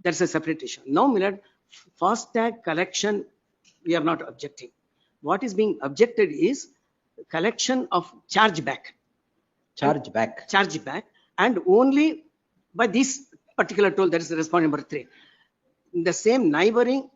That's a separate issue. Now, Millard, FASTag collection, we are not objecting. What is being objected is collection of chargeback. Chargeback, and only by this particular toll, that is respondent number 3. In the same neighboring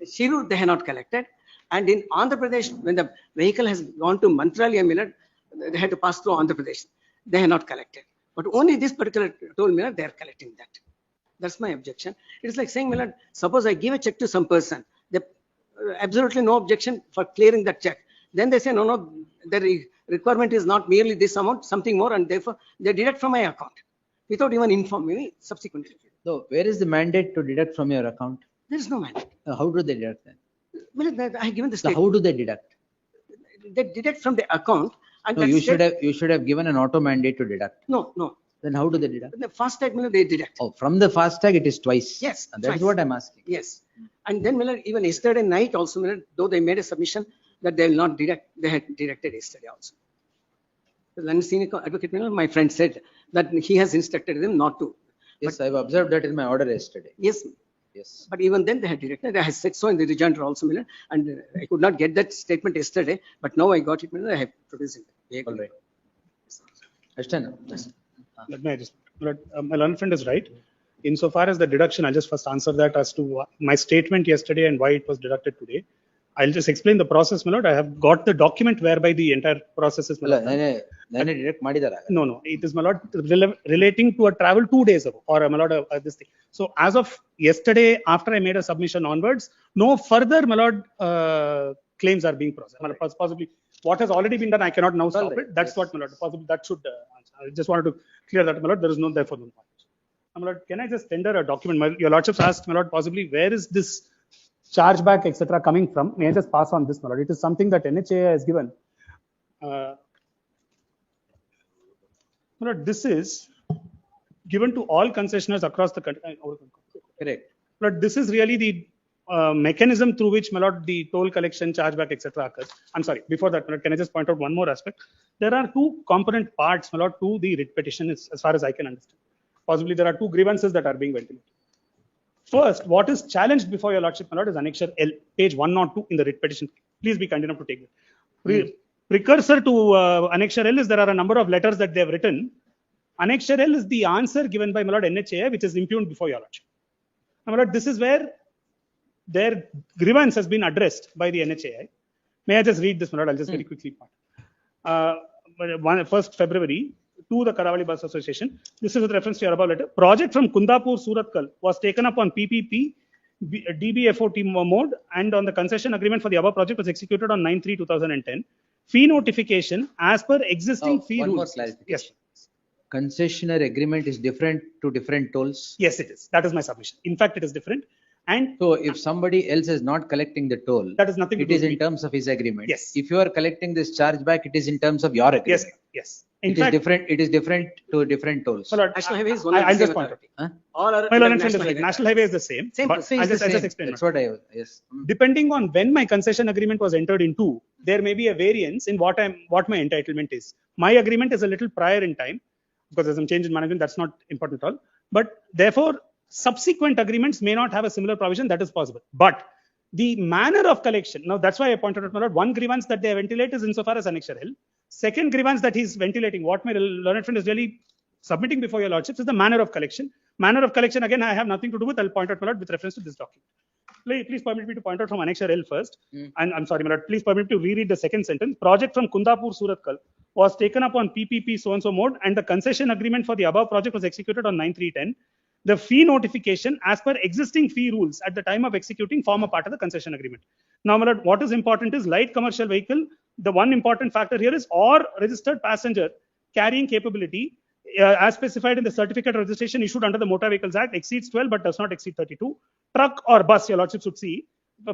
Shirur, they have not collected. And in Andhra Pradesh, when the vehicle has gone to Mantralia, Millard, they had to pass through Andhra Pradesh. They have not collected. But only this particular toll, Millard, they are collecting that. That's my objection. It is like saying, Millard, suppose I give a check to some person. They absolutely no objection for clearing that check. Then they say, no, the requirement is not merely this amount, something more, and therefore they deduct from my account without even informing me subsequently. So where is the mandate to deduct from your account? There is no mandate. How do they deduct then? Well, I have given the So statement. how do they deduct? They deduct from the account. And No, you should have given an auto mandate to deduct. No. Then how do they deduct? The FASTag, Millard, they deduct. Oh, from the FASTag it is twice. Yes, And that's twice. what I'm asking. Yes. And then, Millard, even yesterday night also, Millard, though they made a submission that they will not deduct, they had deducted yesterday also. The London Senior Advocate, Millard, my friend said that he has instructed them not to. Yes, I've observed that in my order yesterday. Yes. Yes. But even then they had directed. I had said so in the rejoinder also, Millard, and I could not get that statement yesterday, but now I got it, Millard, I have produced it. All right. Ashton. Let me just, my learned friend is right. Insofar as the deduction, I'll just first answer that as to my statement yesterday and why it was deducted today. I'll just explain the process, my lord. I have got the document whereby the entire process is. No, it is, my lord, relating to a travel 2 days ago, or my lord, this thing. So as of yesterday, after I made a submission onwards, no further, my lord, claims are being processed. My lord, possibly what has already been done, I cannot now stop it. That's what, my lord, possibly that should answer. I just wanted to clear that, my lord. There is no therefore no point. My lord, can I just tender a document? Your lordships asked, my lord, possibly where is this chargeback, etc., coming from? May I just pass on this, my lord? It is something that NHAI has given. My lord, this is given to all concessionaires across the country. Correct. But this is really the mechanism through which, my lord, the toll collection, chargeback, etc. occurs. I'm sorry. Before that, my lord, can I just point out one more aspect? There are two component parts, my lord, to the writ petition, as far as I can understand. Possibly there are two grievances that are being ventilated. First, what is challenged before your lordship, my lord, is Annexure L, page 102 in the writ petition. Please be kind enough to take that. Precursor to Annexure L is there are a number of letters that they have written. Annexure L is the answer given by, my lord, NHAI, which is impugned before your lordship. Now, my lord, this is where their grievance has been addressed by the NHAI. May I just read this, my lord? I'll just very quickly part. 1st February, to the Karavali Bus Association. This is with reference to your above letter. Project from Kundapur, Suratkal was taken up on PPP, DBFOT mode, and on the concession agreement for the above project was executed on 9/3/2010. Fee notification as per existing fee one rules. more clarification. Yes. Concessionaire agreement is different to different tolls. Yes, it is. That is my submission. In fact, it is different. And So if somebody else is not collecting the toll, that is nothing to it do is with in me. terms of his agreement. Yes. If you are collecting this chargeback, it is in terms of your agreement. Yes, yes. In It fact, is different. It is different to different tolls. my lord, National Highway is one I'll of the just same point out. authority. Huh? All are My lord, national highway. National Highway is the same. Same, but same, I'll it's the just same. explain. That's what I yes. Depending on when my concession agreement was entered into, there may be a variance in what my entitlement is. My agreement is a little prior in time because there's some change in management. That's not important at all. But therefore, subsequent agreements may not have a similar provision. That is possible. But the manner of collection, now that's why I pointed out, my lord, one grievance that they ventilate is insofar as Annexure L. Second grievance that he's ventilating, what my learned friend is really submitting before your lordships is the manner of collection. Manner of collection, again, I have nothing to do with. I'll point out, my lord, with reference to this document. Please permit me to point out from Annexure L first. And I'm sorry, my lord, please permit me to reread the second sentence. Project from Kundapur, Suratkal was taken up on PPP so-and-so mode, and the concession agreement for the above project was executed on 9/3/10. The fee notification, as per existing fee rules at the time of executing, form a part of the concession agreement. Now, my lord, what is important is light commercial vehicle. The one important factor here is or registered passenger carrying capability as specified in the certificate of registration issued under the Motor Vehicles Act exceeds 12 but does not exceed 32. Truck or bus, your lordship should see.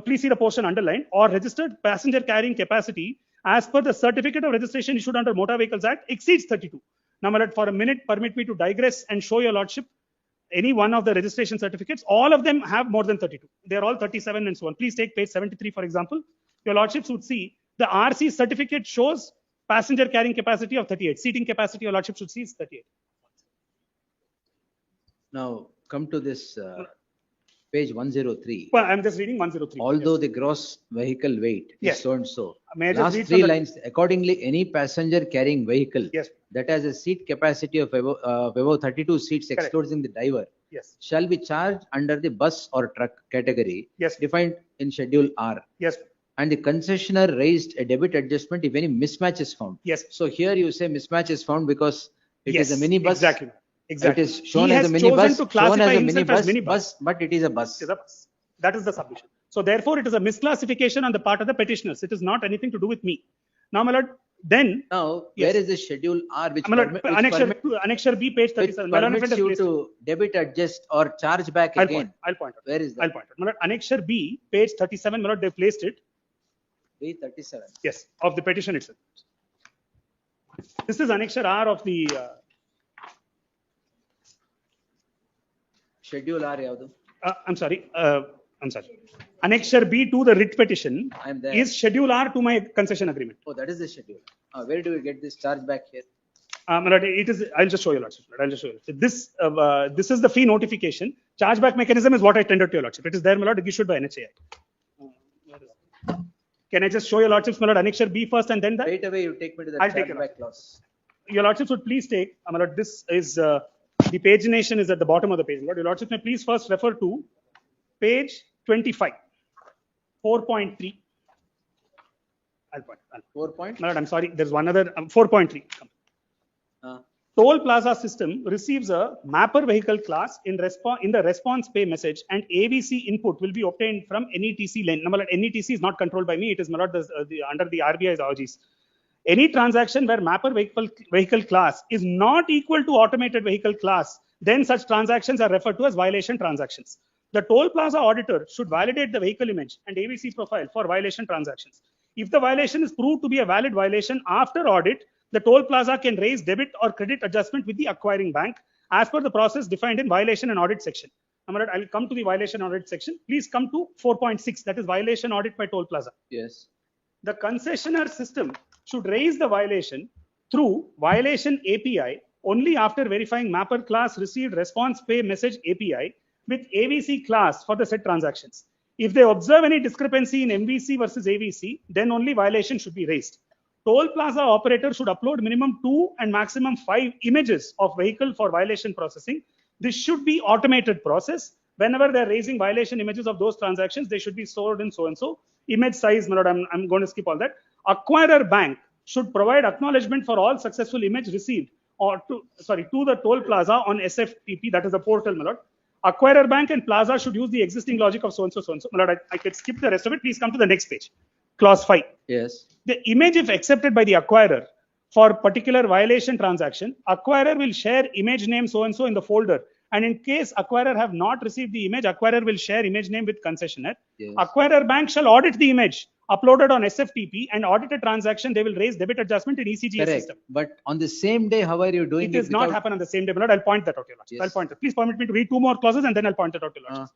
Please see the portion underlined. Or registered passenger carrying capacity as per the certificate of registration issued under Motor Vehicles Act exceeds 32. Now, my lord, for a minute, permit me to digress and show your lordship any one of the registration certificates. All of them have more than 32. They are all 37 and so on. Please take page 73, for example. Your lordships would see the RC certificate shows passenger carrying capacity of 38. Seating capacity, your lordship should see, is 38. Now, come to this page 103. Well, I'm just reading 103. Although the gross vehicle weight Yes. is so and so. May I just Last read three from the- lines, accordingly, any passenger carrying vehicle Yes. that has a seat capacity of above 32 seats Correct. excluding the driver Yes. shall be charged under the bus or truck category Yes. defined in Schedule R. Yes. And the concessionaire raised a debit adjustment if any mismatch is found. Yes. So here you say mismatch is found because it is a minibus. Exactly. Exactly. It is shown He as a has chosen minibus, to shown classify as a himself as minibus, minibus. but it is a bus. It is a bus. That is the submission. So therefore, it is a misclassification on the part of the petitioners. It is not anything to do with me. Now, my lord, then Now, Yes. where is the Schedule R which, my lord, permit- annexure B, page which 37. My lord, permits if it is you placed- to debit, adjust or charge back I'll again? point. I'll point out. Where is I'll that? point out. My lord, annexure B, page 37. My lord, they've placed it. B37. Yes, of the petition itself. This is annexure R of the. Schedule R ಯಾವುದು? I'm sorry. I'm sorry. Annexure B to the writ petition I am there. is Schedule R to my concession agreement. Oh, that is the schedule. Where do we get this charge back here? My lord, it is. I'll just show you, lordship. I'll just show you. So this is the fee notification. Chargeback mechanism is what I tendered to your lordship. It is there, my lord, issued by NHAI. Can I just show your lordships, my lord, annexure B first and then that? Right away, you take me to the I'll take charge it. back clause. Your lordships would please take, my lord, this is the pagination is at the bottom of the page. My lord, your lordships may please first refer to page 25, 4.3. I'll point. 4 point? My lord, I'm sorry. There's one other 4.3. Toll plaza system receives a mapper vehicle class in the response pay message, and AVC input will be obtained from NETC lane. Now, my lord, NETC is not controlled by me. It is, my lord, under the RBI's RGs. Any transaction where mapper vehicle class is not equal to automated vehicle class, then such transactions are referred to as violation transactions. The toll plaza auditor should validate the vehicle image and AVC profile for violation transactions. If the violation is proved to be a valid violation after audit, the toll plaza can raise debit or credit adjustment with the acquiring bank as per the process defined in violation and audit section. I'll come to the violation audit section. Please come to 4.6, that is violation audit by toll plaza. Yes. The concessionaire system should raise the violation through violation API only after verifying mapper class received response pay message API with AVC class for the said transactions. If they observe any discrepancy in MVC versus AVC, then only violation should be raised. Toll plaza operator should upload minimum 2 and maximum 5 images of vehicle for violation processing. This should be automated process. Whenever they're raising violation images of those transactions, they should be stored in so and so image size. My lord, I'm going to skip all that. Acquirer bank should provide acknowledgement for all successful image received or to the toll plaza on SFTP, that is the portal, my lord. Acquirer bank and plaza should use the existing logic of so and so, so and so. My lord, I could skip the rest of it. Please come to the next page. Clause 5. Yes. The image, if accepted by the acquirer for particular violation transaction, acquirer will share image name so and so in the folder. And in case acquirer have not received the image, acquirer will share image name with concessionaire. Yes. Acquirer bank shall audit the image uploaded on SFTP, and audited transaction they will raise debit adjustment in ECGS Correct. system. But on the same day, how are you doing It it? does not without- happen on the same day, my lord. I'll point that out, your lordship. Yes. I'll point that. Please permit me to read 2 more clauses and then I'll point that out, your lordship.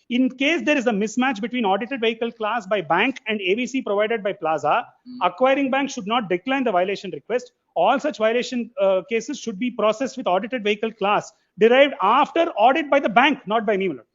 In case there is a mismatch between audited vehicle class by bank and AVC provided by plaza, acquiring bank should not decline the violation request. All such violation cases should be processed with audited vehicle class derived after audit by the bank, not by me, my lord.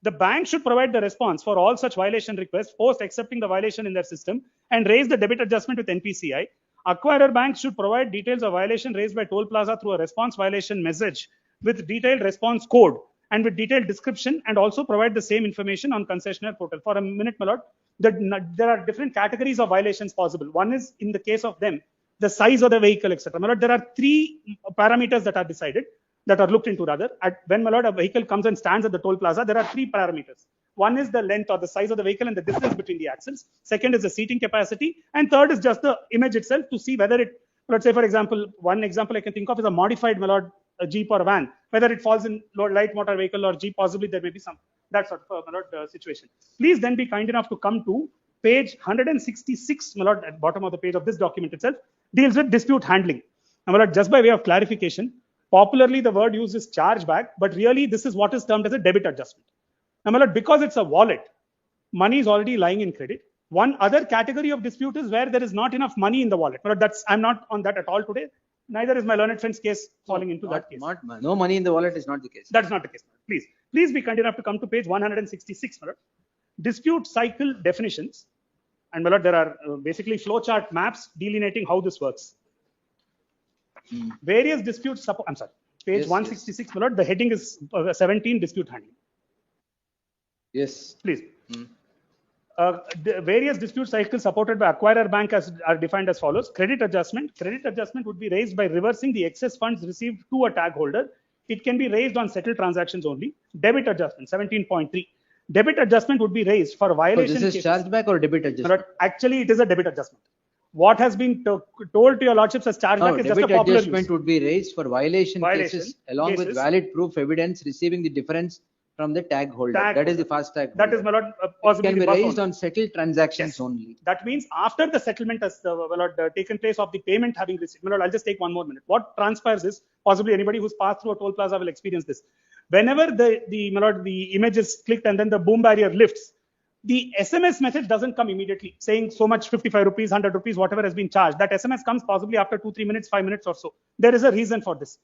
The bank should provide the response for all such violation requests post accepting the violation in their system and raise the debit adjustment with NPCI. Acquirer bank should provide details of violation raised by toll plaza through a response violation message with detailed response code and with detailed description, and also provide the same information on concessionaire portal. For a minute, my lord, there are different categories of violations possible. One is, in the case of them, the size of the vehicle, etc. My lord, there are 3 parameters that are decided, that are looked into rather. When, my lord, a vehicle comes and stands at the toll plaza, there are 3 parameters. One is the length or the size of the vehicle and the distance between the axles. Second is the seating capacity. And third is just the image itself to see whether it, let's say, for example, one example I can think of is a modified, my lord, a Jeep or a van, whether it falls in light motor vehicle or Jeep, possibly there may be some, that sort of, my lord, situation. Please then be kind enough to come to page 166, my lord, at bottom of the page of this document itself, deals with dispute handling. Now, my lord, just by way of clarification, popularly the word used is chargeback, but really this is what is termed as a debit adjustment. Now, my lord, because it's a wallet, money is already lying in credit. One other category of dispute is where there is not enough money in the wallet. My lord, I'm not on that at all today. Neither is my learned friend's case falling into that case. No money in the wallet is not the case. That's not the case. Please be kind enough to come to page 166, my lord. Dispute cycle definitions. And my lord, there are basically flowchart maps delineating how this works. Various disputes, I'm sorry, page Yes, 166, my lord, the heading is 17, dispute handling. Yes. Please. The various dispute cycles supported by acquirer bank are defined as follows. Credit adjustment. Credit adjustment would be raised by reversing the excess funds received to a tag holder. It can be raised on settled transactions only. Debit adjustment, 17.3. Debit adjustment would be raised for violation. So this is chargeback or debit adjustment? Actually, it is a debit adjustment. What has been told to your lordships as chargeback is just a popular debit adjustment use. would be raised for violation cases along with valid proof evidence receiving the difference from the tag holder. That is the fast tag holder. That is, my lord, possibly It can be raised on settled transactions only. That means after the settlement has taken place of the payment having received. My lord, I'll just take one more minute. What transpires is, possibly anybody who's passed through a toll plaza will experience this. Whenever the image is clicked and then the boom barrier lifts, the SMS message doesn't come immediately saying so much 55 rupees, 100 rupees, whatever has been charged. That SMS comes possibly after 2-3 minutes, 5 minutes or so. There is a reason for this.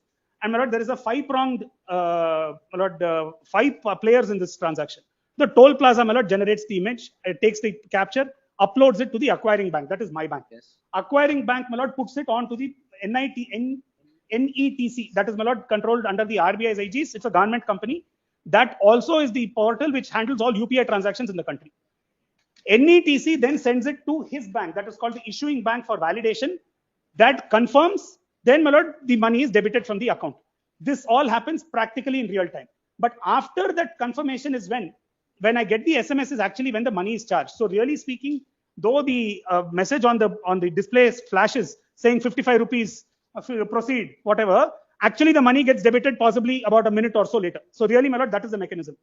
And my lord, there is a 5-pronged, 5 players in this transaction. The toll plaza, my lord, generates the image, it takes the capture, uploads it to the acquiring bank. That is my bank. Yes. Acquiring bank, my lord, puts it onto the NETC. That is, my lord, controlled under the RBI's aegis. It's a government company. That also is the portal which handles all UPI transactions in the country. NETC then sends it to his bank. That is called the issuing bank for validation. That confirms. Then, my lord, the money is debited from the account. This all happens practically in real time. But after that confirmation is when I get the SMS is actually when the money is charged. So really speaking, though the message on the display flashes saying 55 rupees, proceed, whatever, actually the money gets debited possibly about a minute or so later. So really, my lord, that is the mechanism.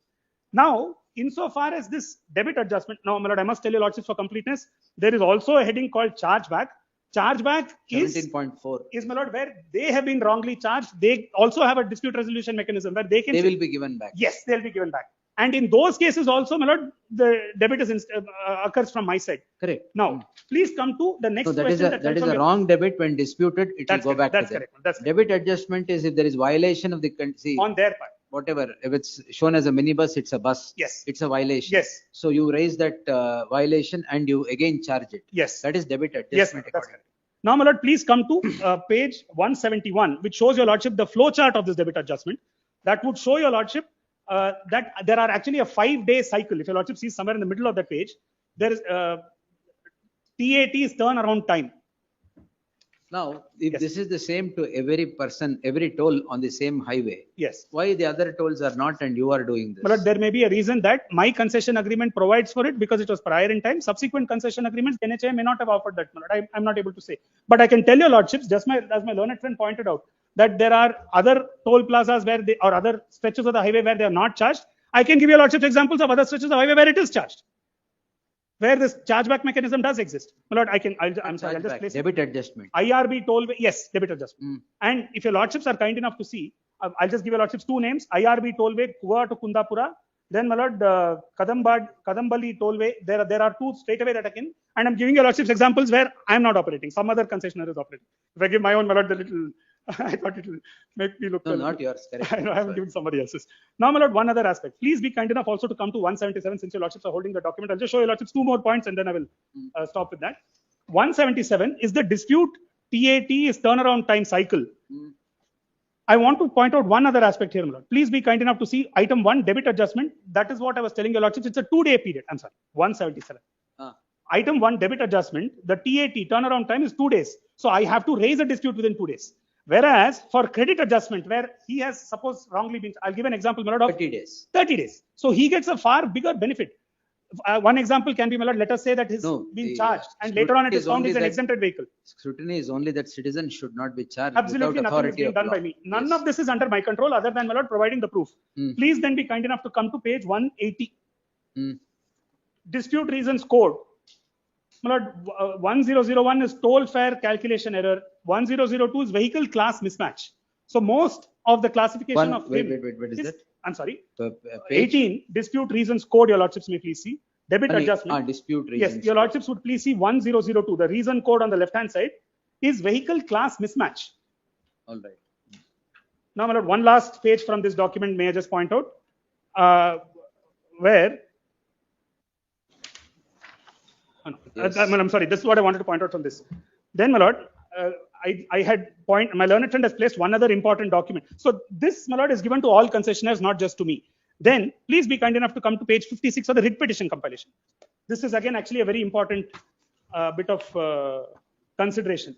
Now, insofar as this debit adjustment, now, my lord, I must tell you, lordships, for completeness, there is also a heading called chargeback. Chargeback is 17.4. Is, my lord, where they have been wrongly charged. They also have a dispute resolution mechanism where they will be given back. Yes, they'll be given back. And in those cases also, my lord, the debit is occurs from my side. Correct. Now, please come to the next that question. That is a wrong debit. When disputed, it will go back that's to them. correct. That's Debit adjustment is if there is violation of the on their part. Whatever, if it's shown as a minibus, it's a bus. Yes. It's a violation. Yes. So you raise that violation and you again charge it. Yes. That is debit adjustment. Yes, that's correct. Now, my lord, please come to page 171, which shows your lordship the flow chart of this debit adjustment. That would show your lordship that there are actually a 5-day cycle. If your lordship sees somewhere in the middle of that page, there is TAT is turnaround time. Now, if this is the same to every person, every toll on the same highway, yes, why the other tolls are not and you are doing this? But there may be a reason that my concession agreement provides for it because it was prior in time. Subsequent concession agreements, NHA may not have offered that. I'm not able to say. But I can tell your lordships, as my learned friend pointed out, that there are other toll plazas where or other stretches of the highway where they are not charged. I can give you lordships examples of other stretches of the highway where it is charged, where this chargeback mechanism does exist. My lord, I'm sorry, I'll just place debit adjustment. IRB tollway, yes, debit adjustment. And if your lordships are kind enough to see, I'll just give your lordships 2 names: IRB tollway, Kuva to Kundapura. Then, my lord, Kadambali tollway. There are 2 straight away that I can. And I'm giving your lordships examples where I'm not operating. Some other concessionaire is operating. If I give my own, my lord, the little, I thought it will make me look. No, not yours. Correct. I know, I haven't given somebody else's. Now, my lord, one other aspect. Please be kind enough also to come to 177 since your lordships are holding the document. I'll just show your lordships 2 more points and then I will stop with that. 177 is the dispute TAT is turnaround time cycle. I want to point out one other aspect here, my lord. Please be kind enough to see item 1, debit adjustment. That is what I was telling your lordships. It's a 2-day period. I'm sorry, 177. Item 1, debit adjustment. The TAT turnaround time is 2 days. So I have to raise a dispute within 2 days. Whereas for credit adjustment, where he has suppose wrongly been, I'll give an example, my lord, of 30 days. 30 days. So he gets a far bigger benefit. One example can be, my lord, let us say that he's been charged and later on it is found is an exempted vehicle. Scrutiny is only that citizens should not be charged. Absolutely nothing is being done by me. None of this is under my control other than, my lord, providing the proof. Please then be kind enough to come to page 180. Dispute reasons code. My lord, 1001 is toll fare calculation error. 1002 is vehicle class mismatch. So most of the classification of wait, is that? I'm sorry. 18 dispute reasons code. Your lordships may please see. Debit adjustment. Dispute reasons. Yes, your lordships would please see 1002. The reason code on the left hand side is vehicle class mismatch. All right. Now, my lord, one last page from this document, may I just point out, where, Yes. I'm sorry, this is what I wanted to point out from this. Then, my lord, my learned friend has placed one other important document. So this, my lord, is given to all concessionaires, not just to me. Then, please be kind enough to come to page 56 of the writ petition compilation. This is again actually a very important bit of consideration.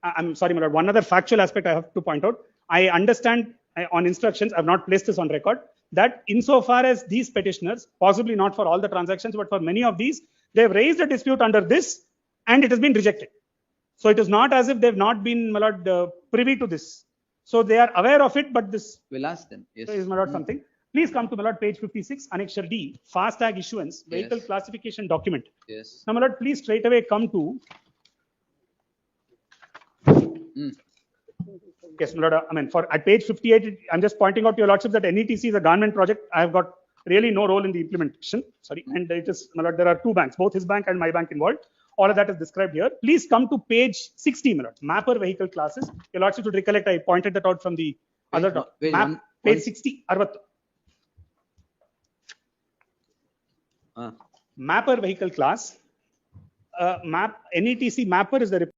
I'm sorry, my lord. One other factual aspect I have to point out. I understand on instructions, I've not placed this on record, that insofar as these petitioners, possibly not for all the transactions, but for many of these, they've raised a dispute under this and it has been rejected. So it is not as if they've not been, my lord, privy to this. So they are aware of it, but this We'll ask them. Yes. is, my lord, something. Please come to, my lord, page 56, Annexure D, FASTag issuance, vehicle Yes. classification document. Yes. Now, my lord, please straight away come to. Yes, my lord, I mean, at page 58, I'm just pointing out to your lordship that NETC is a government project. I have got really no role in the implementation. Sorry. And it is, my lord, there are two banks, both his bank and my bank involved. All of that is described here. Please come to page 60, my lord, mapper vehicle classes. Your lordship would recollect, I pointed that out from the other doc. Page 60, 60. Mapper vehicle class. NETC mapper is the